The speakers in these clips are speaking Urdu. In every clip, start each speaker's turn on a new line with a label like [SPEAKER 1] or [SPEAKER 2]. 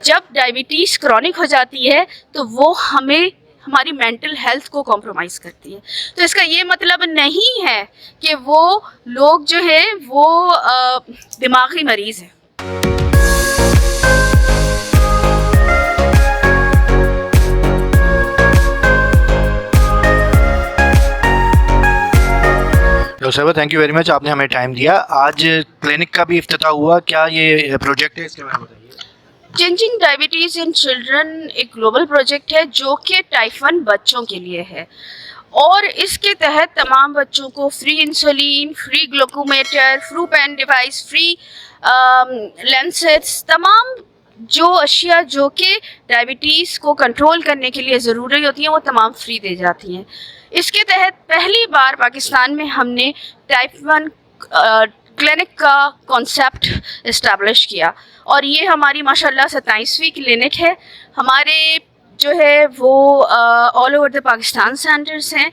[SPEAKER 1] جب ڈائبٹیز کرونک ہو جاتی ہے تو وہ ہماری مینٹل ہیلتھ کو کمپرومائز کرتی ہے. تو اس کا یہ مطلب نہیں ہے کہ وہ لوگ جو ہے وہ دماغی مریض ہیں.
[SPEAKER 2] صاحبہ تھینک یو ویری مچ، آپ نے ہمیں ٹائم دیا. آج کلینک کا بھی افتتاح ہوا، کیا یہ پروجیکٹ ہے، اس کے بارے میں بتائیے.
[SPEAKER 1] چینجنگ ڈائبٹیز ان چلڈرن ایک گلوبل پروجیکٹ ہے جو کہ ٹائپ 1 بچوں کے لیے ہے، اور اس کے تحت تمام بچوں کو free insulin, free glucometer, free pen device, free lenses, تمام جو اشیاء جو کہ ڈائبٹیز کو کنٹرول کرنے کے لیے ضروری ہوتی ہیں وہ تمام فری دی جاتی ہیں. اس کے تحت پہلی بار پاکستان میں ہم نے ٹائپ 1 کلینک کا کانسیپٹ اسٹیبلش کیا، اور یہ ہماری ماشاءاللہ 27ویں کلینک ہے. ہمارے جو ہے وہ all over the Pakistan centres ہیں.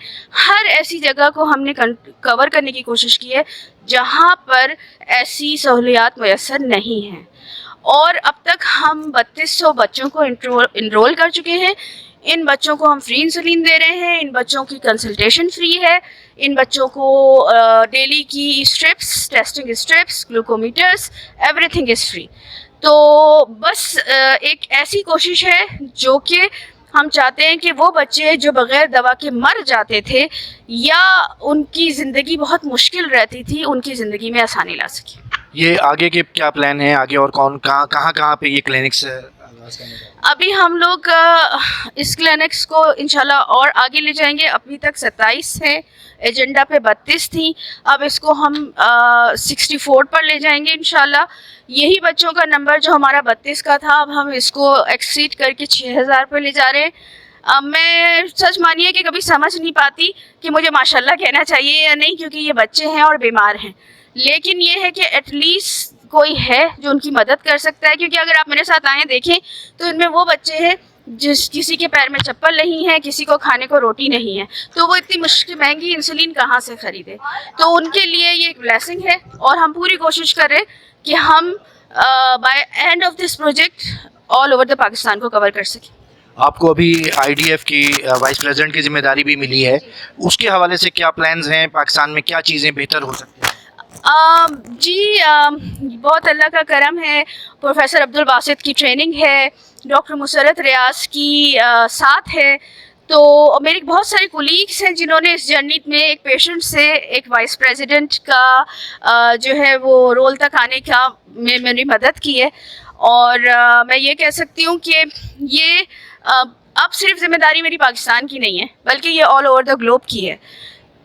[SPEAKER 1] ہر ایسی جگہ کو ہم نے کور کرنے کی کوشش کی ہے جہاں پر ایسی سہولیات میسر نہیں ہیں، اور اب تک ہم 3200 بچوں کو انرول کر چکے ہیں. ان بچوں کو ہم فری انسولین دے رہے ہیں، ان بچوں کی کنسلٹیشن فری ہے، ان بچوں کو ڈیلی کی strips, testing strips, glucometers, everything is free. تو بس ایک ایسی کوشش ہے جو کہ ہم چاہتے ہیں کہ وہ بچے جو بغیر دوا کے مر جاتے تھے یا ان کی زندگی بہت مشکل رہتی تھی، ان کی زندگی میں آسانی لا سکیں.
[SPEAKER 2] یہ آگے کے کیا پلان ہیں، آگے اور کہاں پہ یہ کلینکس آغاز کرنے کا؟
[SPEAKER 1] ابھی ہم لوگ اس کلینکس کو انشاءاللہ اور آگے لے جائیں گے. ابھی تک 27 ہے، ایجنڈا پہ 32 تھیں، اب اس کو ہم 64 پر لے جائیں گے انشاءاللہ. یہی بچوں کا نمبر جو ہمارا 32 کا تھا، اب ہم اس کو ایکسیڈ کر کے 6000 پہ لے جا رہے ہیں. میں سچ مانیے کہ کبھی سمجھ نہیں پاتی کہ مجھے ماشاءاللہ کہنا چاہیے یا نہیں، کیونکہ یہ بچے ہیں اور بیمار ہیں، لیکن یہ ہے کہ ایٹ لیسٹ کوئی ہے جو ان کی مدد کر سکتا ہے. کیونکہ اگر آپ میرے ساتھ آئیں دیکھیں تو ان میں وہ بچے ہیں کسی کے پیر میں چپل نہیں ہے، کسی کو کھانے کو روٹی نہیں ہے، تو وہ اتنی مہنگی انسولین کہاں سے خریدے. تو ان کے لیے یہ ایک بلیسنگ ہے، اور ہم پوری کوشش کر رہے کہ ہم by and of this project all over the Pakistan کو کور کر سکیں.
[SPEAKER 2] آپ کو ابھی آئی ڈی ایف کی وائس پریزیڈنٹ کی ذمہ داری بھی ملی ہے، اس کے حوالے سے کیا پلانز ہیں، پاکستان میں کیا چیزیں بہتر ہو سکتی ہیں؟
[SPEAKER 1] جی بہت اللہ کا کرم ہے. پروفیسر عبدالباسط کی ٹریننگ ہے، ڈاکٹر مسرت ریاض کی ساتھ ہے. تو میرے بہت سارے کولیگس ہیں جنہوں نے اس جرنی میں ایک پیشنٹ سے ایک وائس پریزیڈنٹ کا جو ہے وہ رول تک آنے کا میں میری مدد کی ہے. اور میں یہ کہہ سکتی ہوں کہ یہ اب صرف ذمہ داری میری پاکستان کی نہیں ہے، بلکہ یہ آل اوور دا گلوب کی ہے.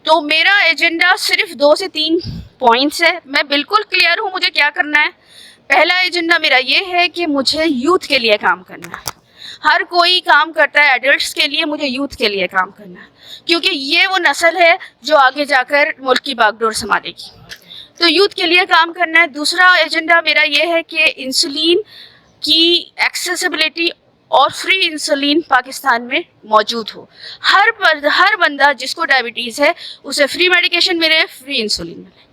[SPEAKER 1] تو میرا ایجنڈا صرف 2 سے 3 پوائنٹس ہے. میں بالکل کلیئر ہوں مجھے کیا کرنا ہے. پہلا ایجنڈا میرا یہ ہے کہ مجھے یوتھ کے لیے کام کرنا ہے. ہر کوئی کام کرتا ہے ایڈلٹس کے لیے، مجھے یوتھ کے لیے کام کرنا ہے، کیونکہ یہ وہ نسل ہے جو آگے جا کر ملک کی باغ ڈور سنبھالے گی. تو یوتھ کے لیے کام کرنا ہے. دوسرا ایجنڈا میرا یہ ہے کہ انسولین کی ایکسیسیبلٹی اور فری انسولین پاکستان میں موجود ہو. ہر بندہ جس کو ڈائبٹیز ہے اسے فری میڈیکیشن ملے، فری انسولین ملے.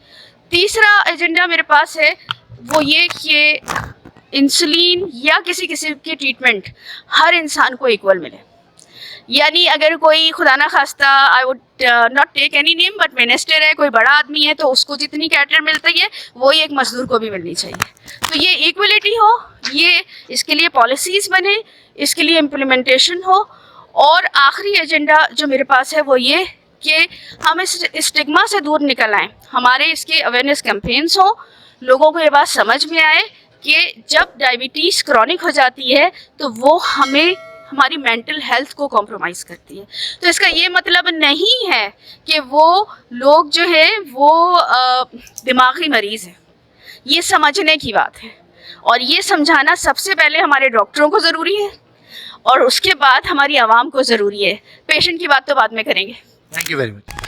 [SPEAKER 1] تیسرا ایجنڈا میرے پاس ہے وہ یہ کہ انسولین یا کسی قسم کی ٹریٹمنٹ ہر انسان کو ایکول ملے. یعنی اگر کوئی خدا نہ خواستہ I would not take any name but minister ہے، کوئی بڑا آدمی ہے، تو اس کو جتنی کیٹر ملتی ہے وہی ایک مزدور کو بھی ملنی چاہیے. تو یہ ایکولیٹی ہو، یہ اس کے لیے پالیسیز بنے، اس کے لیے امپلیمنٹیشن ہو. اور آخری ایجنڈا جو میرے پاس ہے وہ یہ کہ ہم اس اسٹگما سے دور نکل آئیں. ہمارے اس کے اویئرنیس کیمپینس ہوں، لوگوں کو یہ بات سمجھ میں آئے کہ جب ڈائبٹیز کرونک ہو جاتی ہے تو وہ ہماری مینٹل ہیلتھ کو کمپرومائز کرتی ہے. تو اس کا یہ مطلب نہیں ہے کہ وہ لوگ جو ہے وہ دماغی مریض ہیں. یہ سمجھنے کی بات ہے، اور یہ سمجھانا سب سے پہلے ہمارے ڈاکٹروں کو ضروری ہے، اور اس کے بعد ہماری عوام کو ضروری ہے. پیشنٹ کی بات تو بعد میں کریں گے.
[SPEAKER 2] Thank you very much.